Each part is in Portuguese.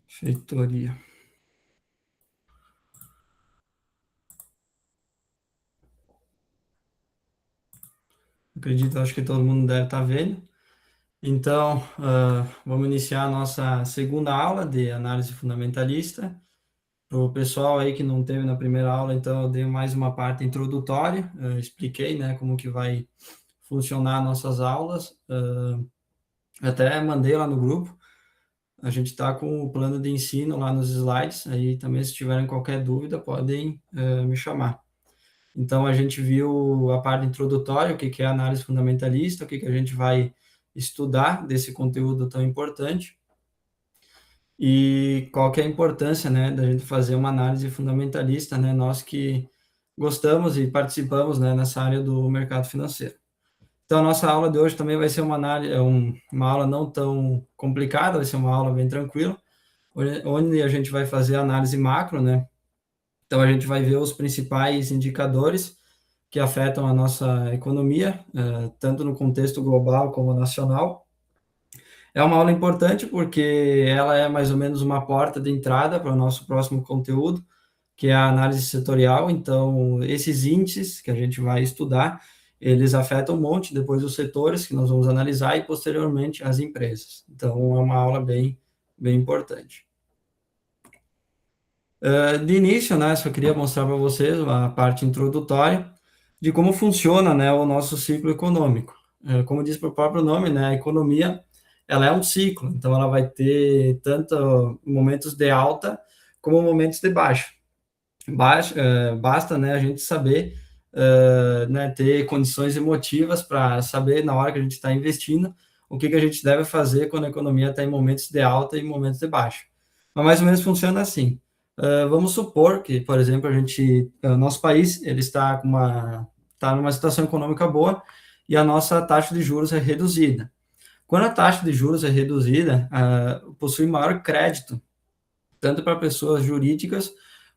Feitoria. Acredito, acho que todo mundo deve estar vendo. Então, vamos iniciar a nossa segunda aula de análise fundamentalista. Para o pessoal aí que não teve na primeira aula, então eu dei mais uma parte introdutória, expliquei, né, como que vai funcionar nossas aulas, até mandei lá no grupo. A gente está com o plano de ensino lá nos slides, aí também se tiverem qualquer dúvida podem me chamar. Então a gente viu a parte introdutória, o que que é análise fundamentalista, o que que a gente vai estudar desse conteúdo tão importante e qual que é a importância, né, da gente fazer uma análise fundamentalista, né, nós que gostamos e participamos, né, nessa área do mercado financeiro. Então, a nossa aula de hoje também vai ser uma análise, uma aula não tão complicada, vai ser uma aula bem tranquila, onde a gente vai fazer análise macro, né? Então, a gente vai ver os principais indicadores que afetam a nossa economia, tanto no contexto global como nacional. É uma aula importante porque ela é mais ou menos uma porta de entrada para o nosso próximo conteúdo, que é a análise setorial. Então, esses índices que a gente vai estudar, eles afetam um monte, depois os setores que nós vamos analisar e, posteriormente, as empresas. Então, é uma aula bem importante. De início, né, só queria mostrar para vocês a parte introdutória de como funciona, né, o nosso ciclo econômico. Como diz o próprio nome, né, a economia, ela é um ciclo, então ela vai ter tanto momentos de alta como momentos de baixa. Basta, né, a gente saber, né, ter condições emotivas para saber na hora que a gente está investindo o que que a gente deve fazer quando a economia está em momentos de alta e momentos de baixa. Mas mais ou menos funciona assim. Vamos supor que, por exemplo, nosso país ele está numa situação econômica boa e a nossa taxa de juros é reduzida. Quando a taxa de juros é reduzida, possui maior crédito tanto para pessoas jurídicas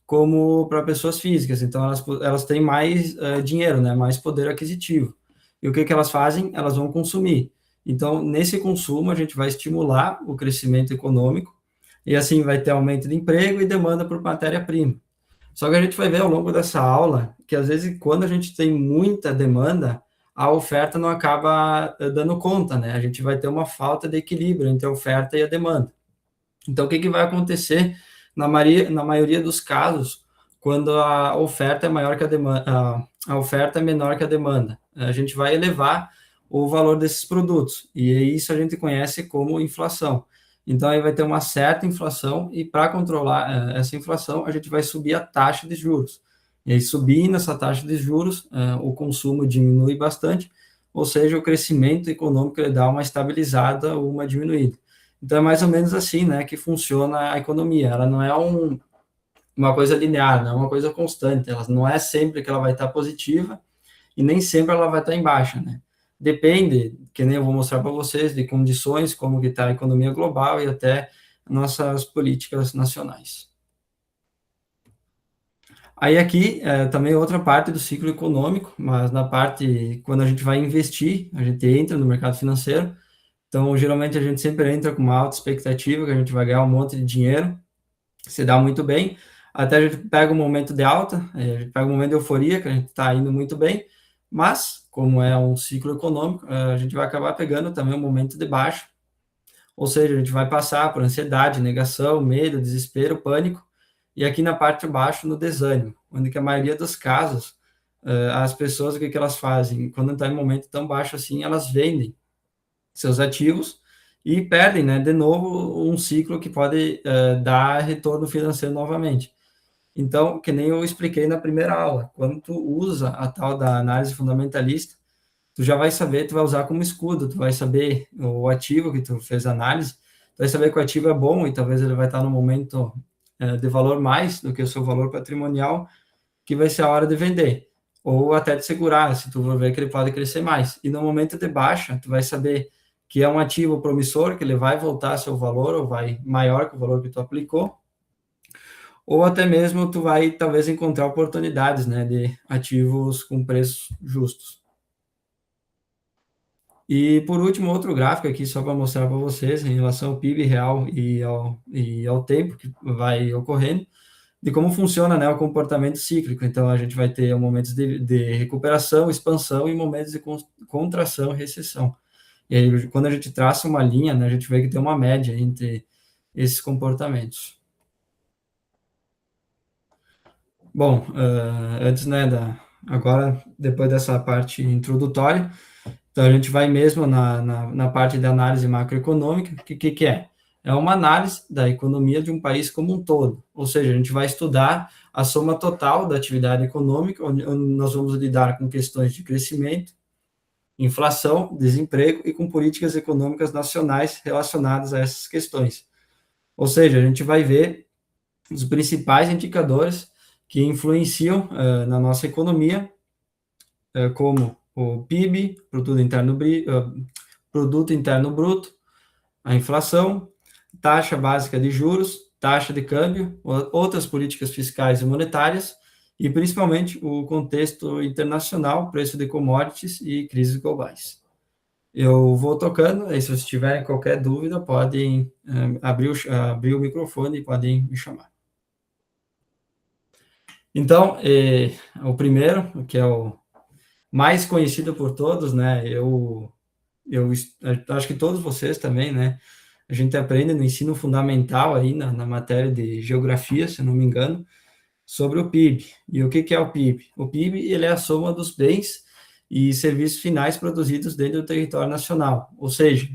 como para pessoas físicas. Então, elas têm mais dinheiro, né, mais poder aquisitivo. E o que que elas fazem? Elas vão consumir. Então, nesse consumo, a gente vai estimular o crescimento econômico e assim vai ter aumento de emprego e demanda por matéria-prima. Só que a gente vai ver ao longo dessa aula que, às vezes, quando a gente tem muita demanda, a oferta não acaba dando conta, né? A gente vai ter uma falta de equilíbrio entre a oferta e a demanda. Então, o que que vai acontecer na maioria dos casos, quando a oferta é maior que a demanda, a oferta é menor que a demanda? A gente vai elevar o valor desses produtos, e isso a gente conhece como inflação. Então, aí vai ter uma certa inflação, e para controlar essa inflação, a gente vai subir a taxa de juros. E aí, subindo essa taxa de juros, o consumo diminui bastante, ou seja, o crescimento econômico ele dá uma estabilizada ou uma diminuída. Então é mais ou menos assim, né, que funciona a economia. Ela não é uma coisa linear, não é uma coisa constante. Ela não é sempre que ela vai estar positiva e nem sempre ela vai estar em baixa, né? Depende, que nem eu vou mostrar para vocês, de condições, como que está a economia global e até nossas políticas nacionais. Aí aqui também outra parte do ciclo econômico, mas na parte quando a gente vai investir, a gente entra no mercado financeiro. Então, geralmente a gente sempre entra com uma alta expectativa que a gente vai ganhar um monte de dinheiro, se dá muito bem, até a gente pega um momento de alta, a gente pega um momento de euforia, que a gente está indo muito bem, mas, como é um ciclo econômico, a gente vai acabar pegando também um momento de baixa, ou seja, a gente vai passar por ansiedade, negação, medo, desespero, pânico, e aqui na parte de baixo, no desânimo, onde que a maioria dos casos, as pessoas, o que que elas fazem? Quando está em um momento tão baixo assim, elas vendem seus ativos e perdem, né, de novo um ciclo que pode dar retorno financeiro novamente. Então, que nem eu expliquei na primeira aula, quando tu usa a tal da análise fundamentalista, tu já vai saber, tu vai usar como escudo, tu vai saber o ativo que tu fez a análise, tu vai saber que o ativo é bom e talvez ele vai estar no momento de valor mais do que o seu valor patrimonial, que vai ser a hora de vender. Ou até de segurar, se tu for ver que ele pode crescer mais. E no momento de baixa, tu vai saber que é um ativo promissor, que ele vai voltar a seu valor, ou vai maior que o valor que tu aplicou, ou até mesmo tu vai talvez encontrar oportunidades, né, de ativos com preços justos. E por último, outro gráfico aqui, só para mostrar para vocês, em relação ao PIB real e ao tempo que vai ocorrendo, de como funciona, né, o comportamento cíclico. Então, a gente vai ter momentos de recuperação, expansão e momentos de contração e recessão. E aí, quando a gente traça uma linha, né, a gente vê que tem uma média entre esses comportamentos. Bom, antes, né, agora, depois dessa parte introdutória, então a gente vai mesmo na parte de análise macroeconômica, que é? É uma análise da economia de um país como um todo, ou seja, a gente vai estudar a soma total da atividade econômica, onde nós vamos lidar com questões de crescimento, inflação, desemprego e com políticas econômicas nacionais relacionadas a essas questões. Ou seja, a gente vai ver os principais indicadores que influenciam na nossa economia, como o PIB, Produto Interno Bruto, a inflação, taxa básica de juros, taxa de câmbio, outras políticas fiscais e monetárias, e principalmente o contexto internacional, preço de commodities e crises globais. Eu vou tocando, aí se vocês tiverem qualquer dúvida, podem abrir o microfone e podem me chamar. Então, o primeiro, que é o mais conhecido por todos, né? Eu acho que todos vocês também, né? A gente aprende no ensino fundamental aí na matéria de geografia, se não me engano, sobre o PIB. E o que é o PIB? O PIB, ele é a soma dos bens e serviços finais produzidos dentro do território nacional. Ou seja,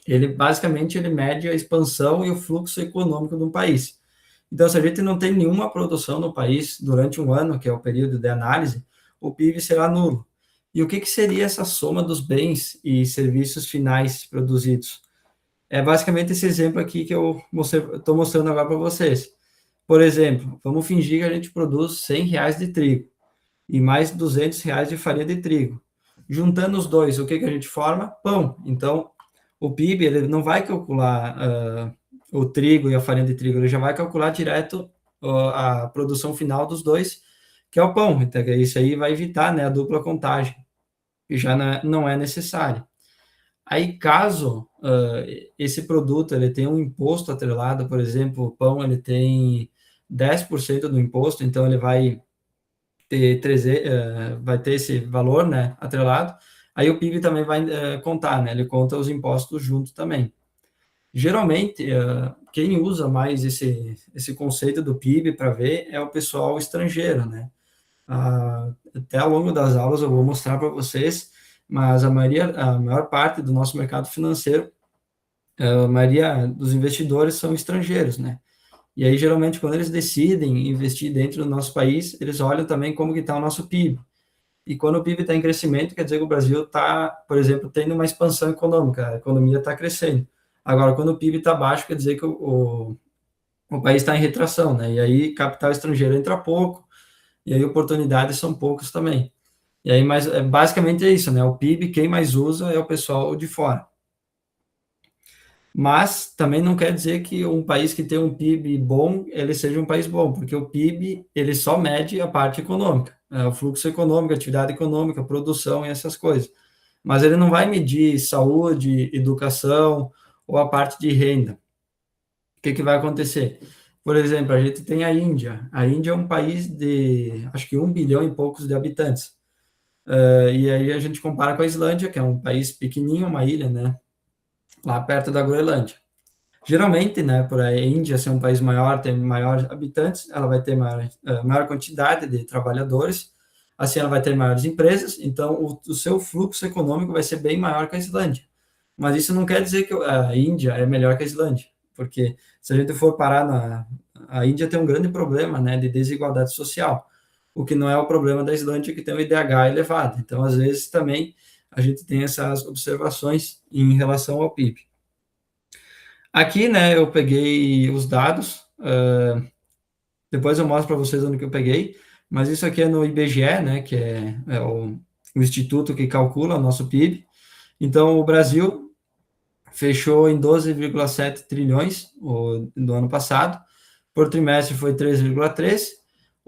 ele basicamente ele mede a expansão e o fluxo econômico de um país. Então, se a gente não tem nenhuma produção no país durante um ano, que é o período de análise, o PIB será nulo. E o que seria essa soma dos bens e serviços finais produzidos? É basicamente esse exemplo aqui que eu estou mostrando agora para vocês. Por exemplo, vamos fingir que a gente produz R$ 100 de trigo e mais R$ 200 de farinha de trigo. Juntando os dois, o que a gente forma? Pão. Então, o PIB ele não vai calcular o trigo e a farinha de trigo, ele já vai calcular direto a produção final dos dois, que é o pão. Então, isso aí vai evitar, né, a dupla contagem, que já não é necessário. Aí, caso esse produto ele tenha um imposto atrelado, por exemplo, o pão ele tem 10% do imposto, então ele vai ter esse valor, né, atrelado, aí o PIB também vai contar, né, ele conta os impostos junto também. Geralmente, quem usa mais esse conceito do PIB para ver é o pessoal estrangeiro, né? Até ao longo das aulas eu vou mostrar para vocês, mas a maior parte do nosso mercado financeiro, a maioria dos investidores são estrangeiros, né? E aí, geralmente, quando eles decidem investir dentro do nosso país, eles olham também como que está o nosso PIB. E quando o PIB está em crescimento, quer dizer que o Brasil está, por exemplo, tendo uma expansão econômica, a economia está crescendo. Agora, quando o PIB está baixo, quer dizer que o país está em retração, né? E aí, capital estrangeiro entra pouco, e aí oportunidades são poucas também. E aí, mas basicamente é isso, né? O PIB, quem mais usa é o pessoal de fora. Mas também não quer dizer que um país que tem um PIB bom, ele seja um país bom, porque o PIB, ele só mede a parte econômica, o fluxo econômico, a atividade econômica, produção e essas coisas. Mas ele não vai medir saúde, educação ou a parte de renda. O que vai acontecer? Por exemplo, a gente tem a Índia. A Índia é um país de, acho que 1 bilhão e poucos de habitantes. E aí a gente compara com a Islândia, que é um país pequenininho, uma ilha, né? Lá perto da Groenlândia. Geralmente, né, por a Índia ser um país maior, ter maiores habitantes, ela vai ter maior quantidade de trabalhadores, assim ela vai ter maiores empresas, então o seu fluxo econômico vai ser bem maior que a Islândia. Mas isso não quer dizer que a Índia é melhor que a Islândia, porque se a gente for parar a Índia tem um grande problema, né, de desigualdade social, o que não é o problema da Islândia, que tem um IDH elevado. Então, às vezes, também a gente tem essas observações em relação ao PIB. Aqui, né, eu peguei os dados, depois eu mostro para vocês onde que eu peguei, mas isso aqui é no IBGE, né, que é o instituto que calcula o nosso PIB. Então, o Brasil fechou em 12,7 trilhões no ano passado, por trimestre foi 3,3,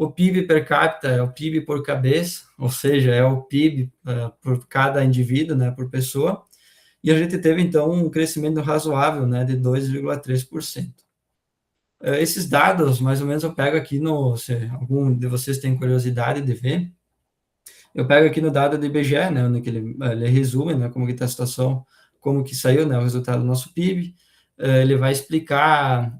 O PIB per capita é o PIB por cabeça, ou seja, é o PIB por cada indivíduo, né, por pessoa, e a gente teve, então, um crescimento razoável, né, de 2,3%. Esses dados, mais ou menos, eu pego aqui no, se algum de vocês tem curiosidade de ver, eu pego aqui no dado do IBGE, né, onde ele resume, né, como que está a situação, como que saiu, né, o resultado do nosso PIB. Ele vai explicar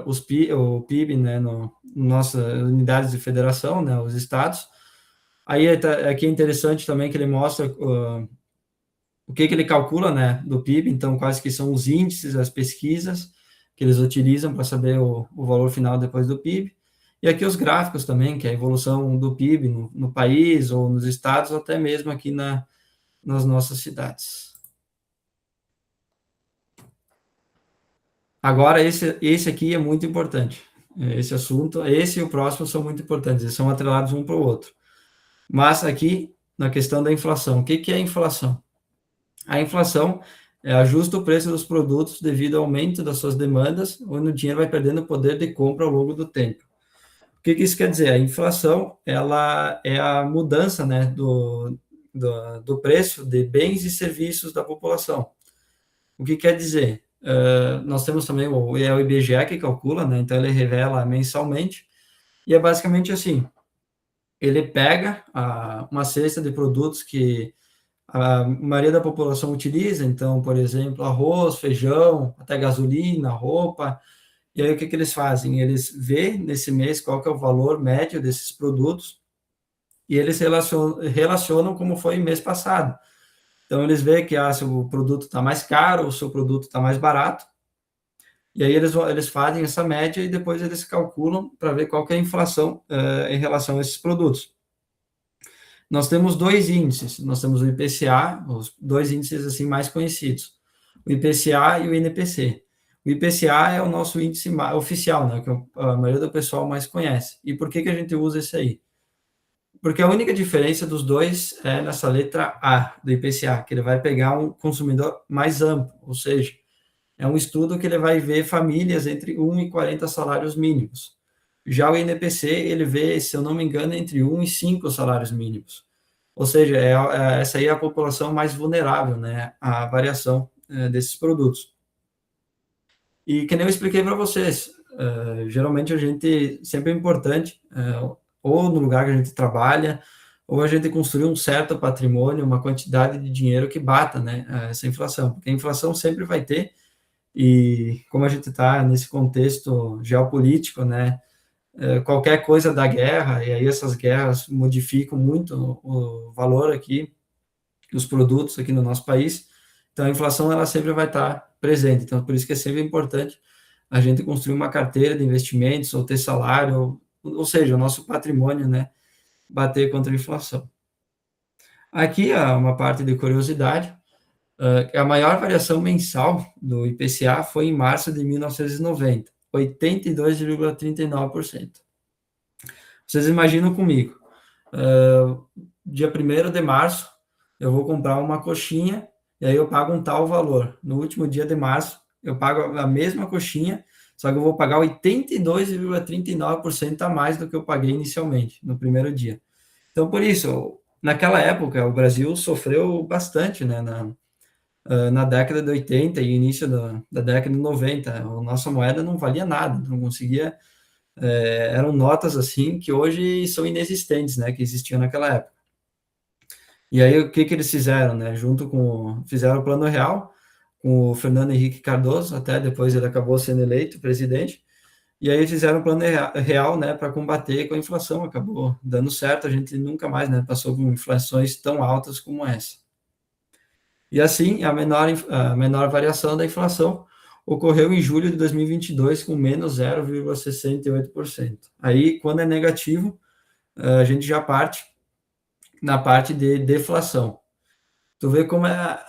o PIB, né, no nossas unidades de federação, né, os estados. Aí aqui é interessante também que ele mostra o que ele calcula, né, do PIB, então quais que são os índices, as pesquisas que eles utilizam para saber o valor final depois do PIB. E aqui os gráficos também, que é a evolução do PIB no país, ou nos estados, ou até mesmo aqui nas nossas cidades. Agora, esse aqui é muito importante. Esse assunto, esse e o próximo são muito importantes, eles são atrelados um para o outro. Mas aqui, na questão da inflação, o que é a inflação? A inflação ajusta o preço dos produtos devido ao aumento das suas demandas, onde o dinheiro vai perdendo poder de compra ao longo do tempo. O que isso quer dizer? A inflação, ela é a mudança, né, do preço de bens e serviços da população. O que quer dizer? Nós temos também o IBGE que calcula, né, então ele revela mensalmente, e é basicamente assim, ele pega uma cesta de produtos que a maioria da população utiliza, então, por exemplo, arroz, feijão, até gasolina, roupa, e aí o que eles fazem? Eles vê nesse mês qual que é o valor médio desses produtos e eles relacionam como foi o mês passado. Então, eles veem que se o produto está mais caro, o seu produto está mais barato, e aí eles fazem essa média e depois eles calculam para ver qual que é a inflação em relação a esses produtos. Nós temos dois índices, nós temos o IPCA, os dois índices assim mais conhecidos, o IPCA e o INPC. O IPCA é o nosso índice oficial, né, que a maioria do pessoal mais conhece. E por que a gente usa esse aí? Porque a única diferença dos dois é nessa letra A do IPCA, que ele vai pegar um consumidor mais amplo, ou seja, é um estudo que ele vai ver famílias entre 1 e 40 salários mínimos. Já o INPC, ele vê, se eu não me engano, entre 1 e 5 salários mínimos. Ou seja, essa aí é a população mais vulnerável, né, à variação desses produtos. E que nem eu expliquei para vocês, geralmente a gente, sempre é importante, ou no lugar que a gente trabalha, ou a gente construir um certo patrimônio, uma quantidade de dinheiro que bata, né, essa inflação, porque a inflação sempre vai ter, e como a gente está nesse contexto geopolítico, né, qualquer coisa da guerra, e aí essas guerras modificam muito o valor aqui, dos produtos aqui no nosso país, então a inflação ela sempre vai estar presente, então por isso que é sempre importante a gente construir uma carteira de investimentos, ou ter salário, ou seja, o nosso patrimônio, né, bater contra a inflação. Aqui uma parte de curiosidade, a maior variação mensal do IPCA foi em março de 1990, 82,39%. Vocês imaginam comigo, dia 1º de março, eu vou comprar uma coxinha, e aí eu pago um tal valor. No último dia de março, eu pago a mesma coxinha, só que eu vou pagar 82,39% a mais do que eu paguei inicialmente, no primeiro dia. Então, por isso, naquela época, o Brasil sofreu bastante, né, na década de 80 e início da década de 90. A nossa moeda não valia nada, não conseguia. Eram notas assim que hoje são inexistentes, né, que existiam naquela época. E aí o que eles fizeram, né? Fizeram o Plano Real com o Fernando Henrique Cardoso, até depois ele acabou sendo eleito presidente. E aí fizeram o Plano Real, né, para combater com a inflação. Acabou dando certo, a gente nunca mais, né, passou por inflações tão altas como essa. E assim, a menor variação da inflação ocorreu em julho de 2022 com menos 0,68%. Aí, quando é negativo, a gente já parte na parte de deflação. Tu vê como a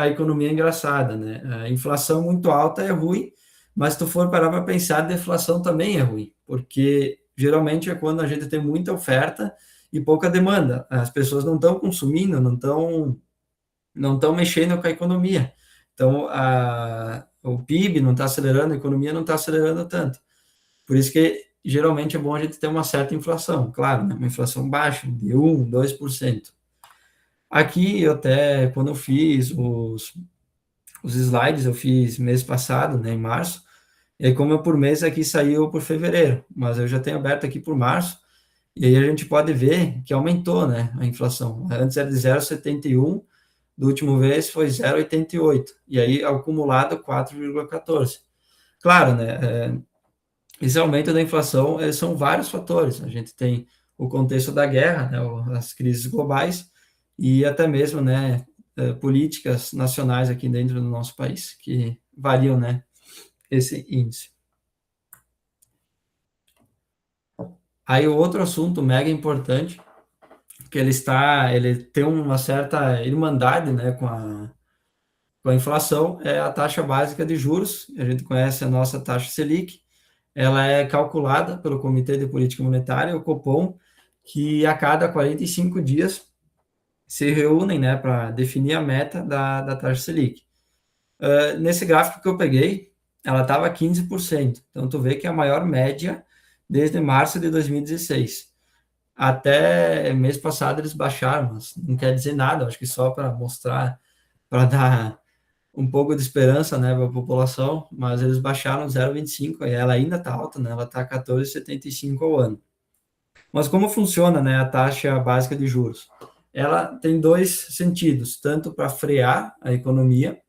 economia é engraçada, né? A inflação muito alta é ruim, mas se tu for parar para pensar, a deflação também é ruim, porque geralmente é quando a gente tem muita oferta e pouca demanda. As pessoas não estão consumindo, não estão mexendo com a economia. Então, o PIB não está acelerando, a economia não está acelerando tanto. Por isso que geralmente é bom a gente ter uma certa inflação, claro, né? Uma inflação baixa, de 1, 2%. Aqui, eu até, quando eu fiz os slides, eu fiz mês passado, né, em março, e aí, como é por mês, aqui saiu por fevereiro, mas eu já tenho aberto aqui por março, e aí a gente pode ver que aumentou, né, a inflação. Antes era de 0,71, do último mês foi 0,88, e aí acumulado 4,14. Claro, né, esse aumento da inflação são vários fatores. A gente tem o contexto da guerra, né, as crises globais, e até mesmo, né, políticas nacionais aqui dentro do nosso país, que variam, né, esse índice. Aí o outro assunto mega importante, que ele tem uma certa irmandade, né, com a inflação, é a taxa básica de juros. A gente conhece a nossa taxa Selic, ela é calculada pelo Comitê de Política Monetária, o Copom, que a cada 45 dias se reúnem, né, para definir a meta da taxa Selic. Nesse gráfico que eu peguei, ela estava 15%. Então, tu vê que é a maior média desde março de 2016. Até mês passado eles baixaram, mas não quer dizer nada, acho que só para mostrar, para dar um pouco de esperança, né, para a população, mas eles baixaram 0,25, e ela ainda está alta, né, ela está 14,75 ao ano. Mas como funciona, né, a taxa básica de juros? Ela tem dois sentidos, tanto para frear a economia,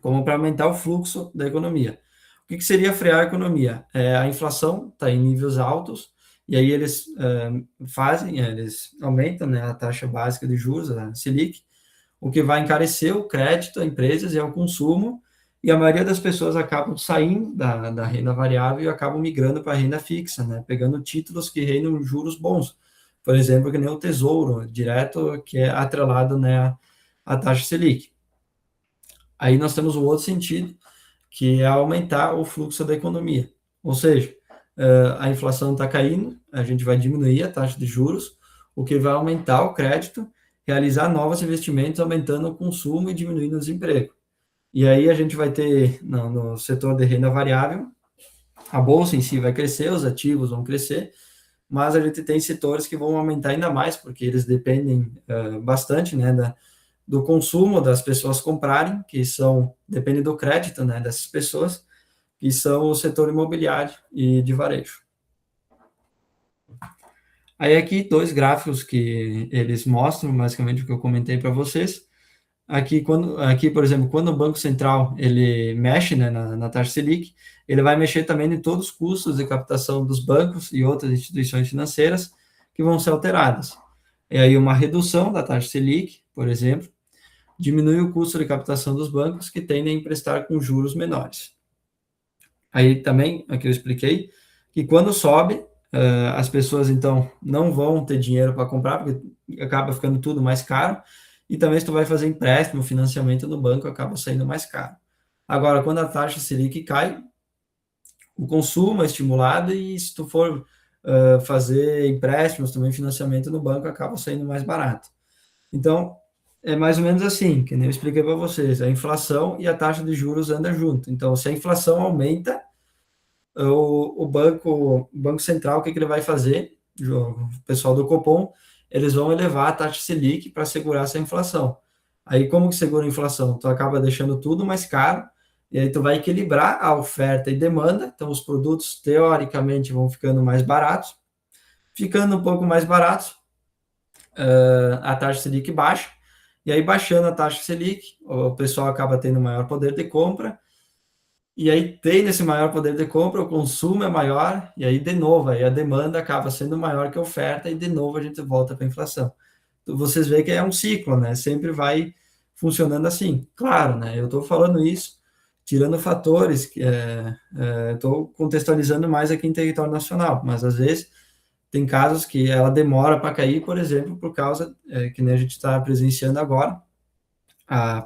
como para aumentar o fluxo da economia. O que seria frear a economia? A inflação está em níveis altos, e aí eles eles aumentam, né, a taxa básica de juros, a Selic, o que vai encarecer o crédito a empresas e ao consumo, e a maioria das pessoas acabam saindo da renda variável e acabam migrando para a renda fixa, né? Pegando títulos que rendem juros bons. Por exemplo, que nem o Tesouro Direto, que é atrelado, né, à taxa Selic. Aí nós temos o outro sentido, que é aumentar o fluxo da economia. Ou seja, a inflação está caindo, a gente vai diminuir a taxa de juros, o que vai aumentar o crédito, realizar novos investimentos, aumentando o consumo e diminuindo o desemprego. E aí a gente vai ter, no setor de renda variável, a bolsa em si vai crescer, os ativos vão crescer, mas a gente tem setores que vão aumentar ainda mais, porque eles dependem bastante, né, do consumo das pessoas comprarem, que são, depende do crédito, né, dessas pessoas, que são o setor imobiliário e de varejo. Aí aqui dois gráficos que eles mostram basicamente o que eu comentei para vocês. Aqui, por exemplo, quando o Banco Central ele mexe, né, na taxa Selic, ele vai mexer também em todos os custos de captação dos bancos e outras instituições financeiras que vão ser alteradas. E aí uma redução da taxa Selic, por exemplo, diminui o custo de captação dos bancos que tendem a emprestar com juros menores. Aí também, aqui eu expliquei, que quando sobe, as pessoas então não vão ter dinheiro para comprar, porque acaba ficando tudo mais caro, e também se tu vai fazer empréstimo, financiamento no banco, acaba saindo mais caro. Agora, quando a taxa Selic cai, o consumo é estimulado, e se tu for fazer empréstimos, também financiamento no banco, acaba saindo mais barato. Então, é mais ou menos assim, que nem eu expliquei para vocês, a inflação e a taxa de juros andam junto. Então, se a inflação aumenta, o Banco Central, o que ele vai fazer? O pessoal do Copom, eles vão elevar a taxa Selic para segurar essa inflação. Aí, como que segura a inflação? Tu acaba deixando tudo mais caro, e aí tu vai equilibrar a oferta e demanda, então os produtos, teoricamente, vão ficando mais baratos. Ficando um pouco mais baratos, a taxa Selic baixa, e aí baixando a taxa Selic, o pessoal acaba tendo maior poder de compra, e aí tem esse maior poder de compra, o consumo é maior, e aí de novo, aí a demanda acaba sendo maior que a oferta, e de novo a gente volta para a inflação. Então, vocês veem que é um ciclo, né? Sempre vai funcionando assim. Claro, né? Eu estou falando isso, tirando fatores, estou contextualizando mais aqui em território nacional, mas às vezes tem casos que ela demora para cair, por exemplo, por causa, que nem a gente está presenciando agora,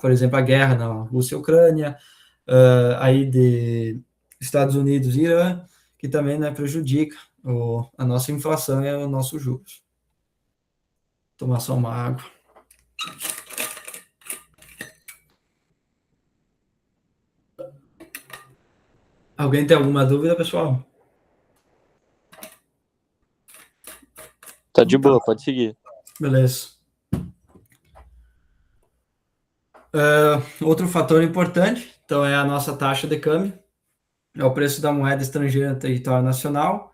por exemplo, a guerra na Rússia e Ucrânia, aí de Estados Unidos e Irã, que também, né, prejudica a nossa inflação e o nosso juros. Tomar só uma água. Alguém tem alguma dúvida, pessoal? Tá de boa, pode seguir. Beleza. Outro fator importante, então, é a nossa taxa de câmbio, é o preço da moeda estrangeira no território nacional.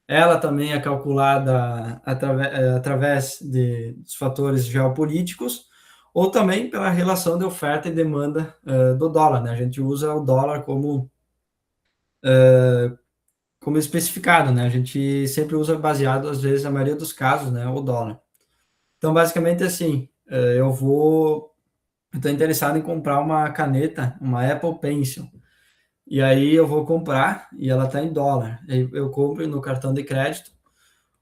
Ela também é calculada através dos fatores geopolíticos, ou também pela relação de oferta e demanda do dólar, né? A gente usa o dólar como especificado, né? A gente sempre usa baseado, às vezes, na maioria dos casos, né, o dólar. Então, basicamente, assim, eu estou interessado em comprar uma caneta, uma Apple Pencil, e aí eu vou comprar, e ela está em dólar. Eu compro no cartão de crédito,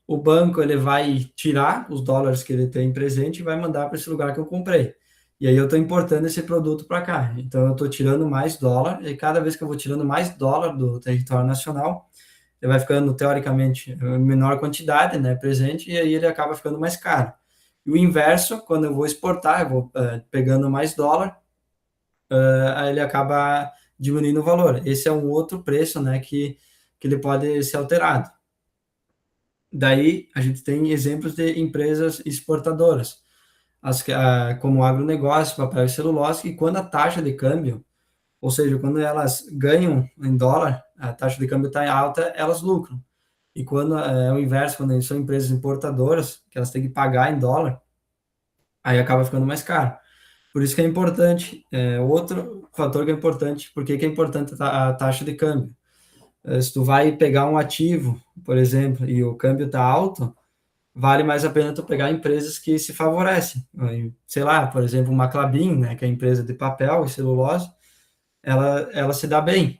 o banco ele vai tirar os dólares que ele tem presente e vai mandar para esse lugar que eu comprei. E aí eu estou importando esse produto para cá. Então eu estou tirando mais dólar, e cada vez que eu vou tirando mais dólar do território nacional, ele vai ficando, teoricamente, menor quantidade, né, presente, e aí ele acaba ficando mais caro. E o inverso, quando eu vou exportar, eu vou pegando mais dólar, aí ele acaba diminuindo o valor. Esse é um outro preço, né, que ele pode ser alterado. Daí, a gente tem exemplos de empresas exportadoras, como agronegócio, papel e celulose, que quando a taxa de câmbio, ou seja, quando elas ganham em dólar, a taxa de câmbio está alta, elas lucram. E quando é o inverso, quando são empresas importadoras, que elas têm que pagar em dólar, aí acaba ficando mais caro. Por isso que é importante, outro fator que é importante, por que é importante a taxa de câmbio? Se tu vai pegar um ativo, por exemplo, e o câmbio está alto, vale mais a pena tu pegar empresas que se favorecem. Sei lá, por exemplo, uma Klabin, né, que é a empresa de papel e celulose, ela se dá bem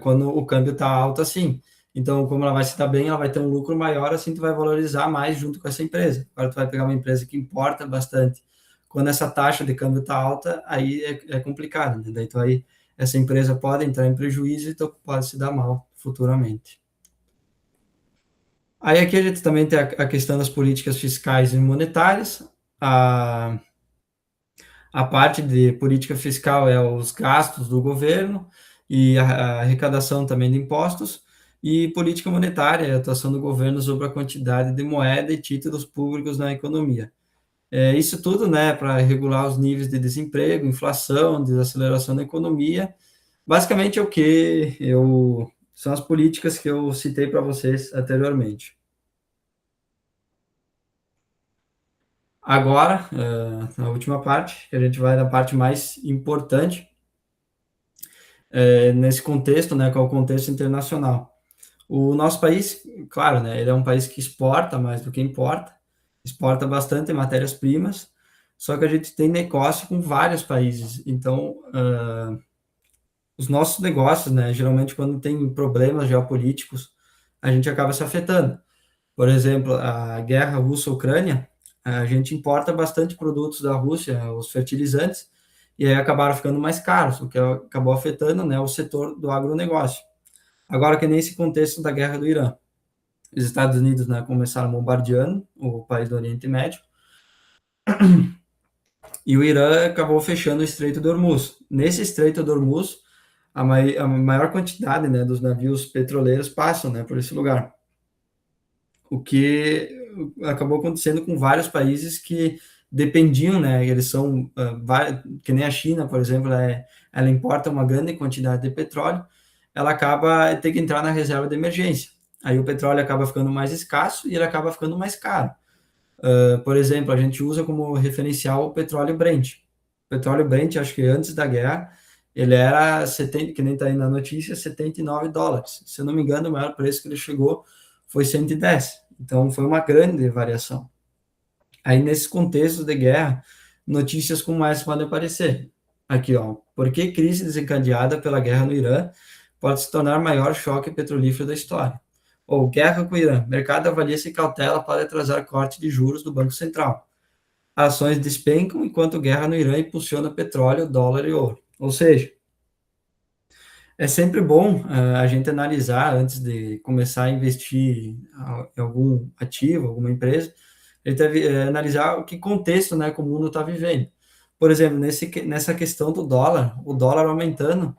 quando o câmbio está alto assim. Então, como ela vai se dar bem, ela vai ter um lucro maior, assim tu vai valorizar mais junto com essa empresa. Agora tu vai pegar uma empresa que importa bastante. Quando essa taxa de câmbio está alta, aí é complicado, né? Daí essa empresa pode entrar em prejuízo e tu pode se dar mal futuramente. Aí aqui a gente também tem a questão das políticas fiscais e monetárias. A parte de política fiscal é os gastos do governo e a arrecadação também de impostos, e política monetária é a atuação do governo sobre a quantidade de moeda e títulos públicos na economia. Isso tudo, né, para regular os níveis de desemprego, inflação, desaceleração da economia. Basicamente é são as políticas que eu citei para vocês anteriormente. Agora, na última parte, que a gente vai na parte mais importante, nesse contexto, né, que é o contexto internacional. O nosso país, claro, né, ele é um país que exporta mais do que importa, exporta bastante matérias-primas, só que a gente tem negócio com vários países. Então, os nossos negócios, né, geralmente quando tem problemas geopolíticos, a gente acaba se afetando. Por exemplo, a guerra Rússia-Ucrânia, a gente importa bastante produtos da Rússia, os fertilizantes, e aí acabaram ficando mais caros, o que acabou afetando, né, o setor do agronegócio. Agora, que nesse contexto da guerra do Irã, os Estados Unidos, né, começaram bombardeando o país do Oriente Médio, e o Irã acabou fechando o Estreito de Hormuz. Nesse Estreito de Hormuz, a maior quantidade, né, dos navios petroleiros passam, né, por esse lugar. O que acabou acontecendo com vários países que dependiam, né, eles são, que nem a China, por exemplo, ela importa uma grande quantidade de petróleo, ela acaba tendo que entrar na reserva de emergência. Aí o petróleo acaba ficando mais escasso e ele acaba ficando mais caro. Por exemplo, a gente usa como referencial o petróleo Brent. O petróleo Brent, acho que antes da guerra, ele era 70, que nem está aí na notícia, $79. Se eu não me engano, o maior preço que ele chegou foi 110. Então, foi uma grande variação. Aí, nesse contexto de guerra, notícias como essa podem aparecer. Aqui, ó. Por que crise desencadeada pela guerra no Irã pode se tornar o maior choque petrolífero da história? Ou guerra com o Irã. Mercado avalia se cautela pode atrasar corte de juros do Banco Central. Ações despencam enquanto guerra no Irã impulsiona petróleo, dólar e ouro. Ou seja, é sempre bom a gente analisar antes de começar a investir em algum ativo, alguma empresa, a gente deve analisar o que contexto, né, que o mundo está vivendo. Por exemplo, nessa questão do dólar, o dólar aumentando,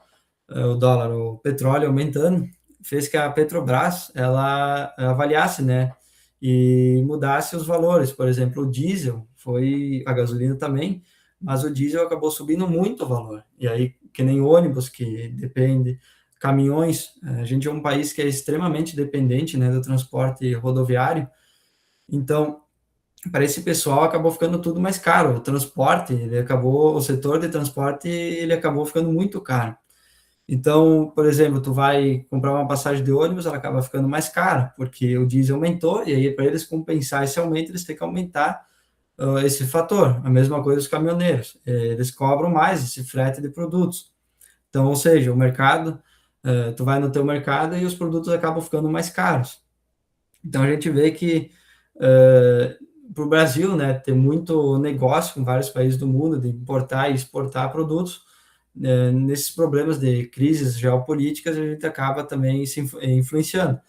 o petróleo aumentando, fez que a Petrobras ela avaliasse, né, e mudasse os valores. Por exemplo, o diesel, foi a gasolina também, mas o diesel acabou subindo muito o valor. E aí, que nem ônibus, que depende, caminhões, a gente é um país que é extremamente dependente, né, do transporte rodoviário, então, para esse pessoal acabou ficando tudo mais caro. O transporte, ele acabou, o setor de transporte, ele acabou ficando muito caro. Então, por exemplo, tu vai comprar uma passagem de ônibus, ela acaba ficando mais cara, porque o diesel aumentou, e aí para eles compensar esse aumento, eles têm que aumentar esse fator. A mesma coisa os caminhoneiros, eles cobram mais esse frete de produtos. Então, ou seja, o mercado, tu vai no teu mercado e os produtos acabam ficando mais caros. Então, a gente vê que para o Brasil, né, ter muito negócio com vários países do mundo, de importar e exportar produtos, nesses problemas de crises geopolíticas, a gente acaba também se influenciando.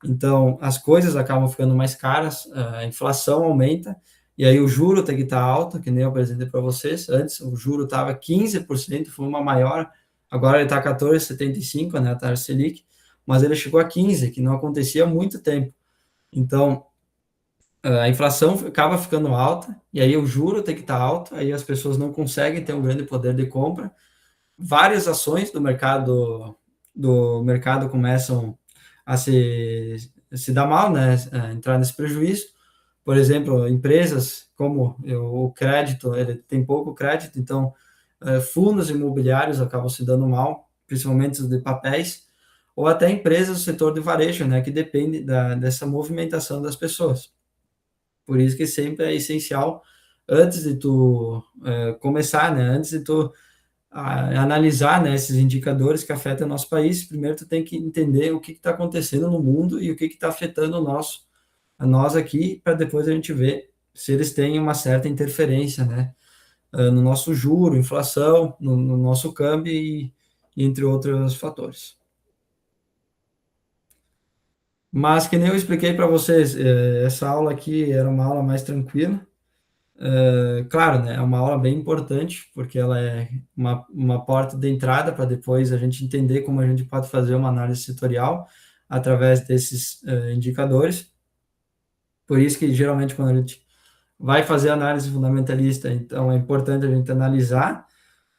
Então, as coisas acabam ficando mais caras, a inflação aumenta, e aí o juro tem que estar alto, que nem eu apresentei para vocês. Antes, o juro estava 15%, foi uma maior, agora ele está 14,75%, né, a taxa Selic, mas ele chegou a 15%, que não acontecia há muito tempo. Então, a inflação acaba ficando alta, e aí o juro tem que estar alto, aí as pessoas não conseguem ter um grande poder de compra. Várias ações do mercado começam a se dar mal, né? A entrar nesse prejuízo. Por exemplo, empresas como o crédito, ele tem pouco crédito, então fundos imobiliários acabam se dando mal, principalmente os de papéis, ou até empresas do setor de varejo, né? Que depende dessa movimentação das pessoas. Por isso que sempre é essencial, antes de tu começar, né? Antes de tu analisar, né, esses indicadores que afetam o nosso país, primeiro tu tem que entender o que está acontecendo no mundo e o que está afetando a nós aqui, para depois a gente ver se eles têm uma certa interferência, né, no nosso juro, inflação, no nosso câmbio e entre outros fatores. Mas que nem eu expliquei para vocês, essa aula aqui era uma aula mais tranquila. Claro, né, é uma aula bem importante, porque ela é uma porta de entrada para depois a gente entender como a gente pode fazer uma análise setorial através desses indicadores. Por isso que, geralmente, quando a gente vai fazer análise fundamentalista, então é importante a gente analisar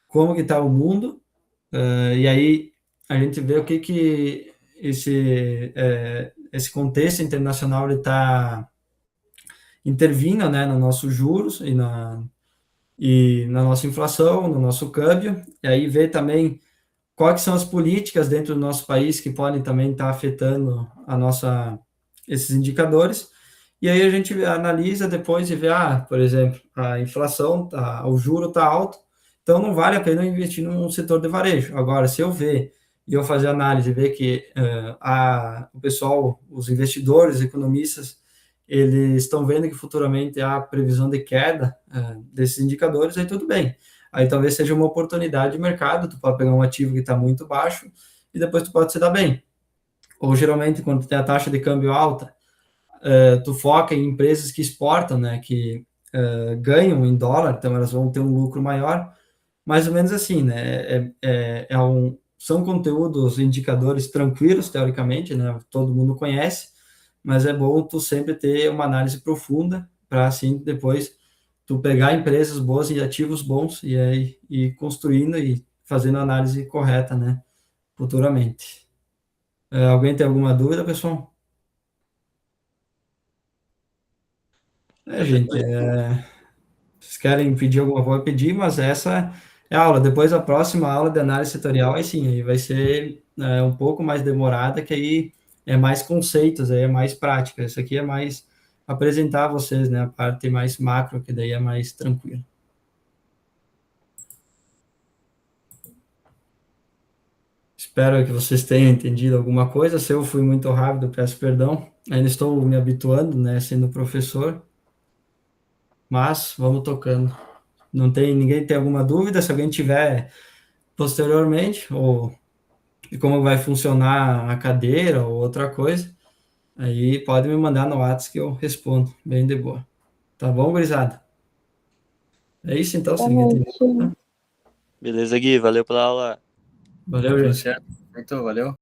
como que está o mundo, e aí a gente vê o que esse contexto internacional está intervindo, né, no nossos juros e na nossa inflação, no nosso câmbio, e aí ver também quais são as políticas dentro do nosso país que podem também estar afetando esses indicadores, e aí a gente analisa depois e vê, por exemplo, a inflação, o juro está alto, então não vale a pena investir no setor de varejo. Agora, se eu ver e eu fazer análise e ver que o pessoal, os investidores, os economistas, eles estão vendo que futuramente há previsão de queda desses indicadores, aí tudo bem. Aí talvez seja uma oportunidade de mercado, tu pode pegar um ativo que está muito baixo e depois tu pode se dar bem. Ou geralmente, quando tu tem a taxa de câmbio alta, tu foca em empresas que exportam, né, que ganham em dólar, então elas vão ter um lucro maior, mais ou menos assim, né, são conteúdos, indicadores tranquilos, teoricamente, né, todo mundo conhece, mas é bom tu sempre ter uma análise profunda, para assim, depois, tu pegar empresas boas e ativos bons, e aí ir construindo e fazendo a análise correta, né, futuramente. Alguém tem alguma dúvida, pessoal? Gente, vocês querem pedir alguma coisa, pedir, mas essa é a aula. Depois a próxima aula de análise setorial, aí sim, aí vai ser um pouco mais demorada, que aí é mais conceitos, aí é mais prática. Isso aqui é mais apresentar a vocês, né, a parte mais macro, que daí é mais tranquilo. Espero que vocês tenham entendido alguma coisa. Se eu fui muito rápido, peço perdão. Ainda estou me habituando, né, sendo professor, mas vamos tocando. Ninguém tem alguma dúvida? Se alguém tiver posteriormente, ou de como vai funcionar a cadeira ou outra coisa, aí pode me mandar no WhatsApp que eu respondo, bem de boa. Tá bom, gurizada? É isso então, se ninguém tem Exatamente. nada. Beleza, Gui, valeu pela aula. Valeu, Tudo gente. certo. Muito, valeu.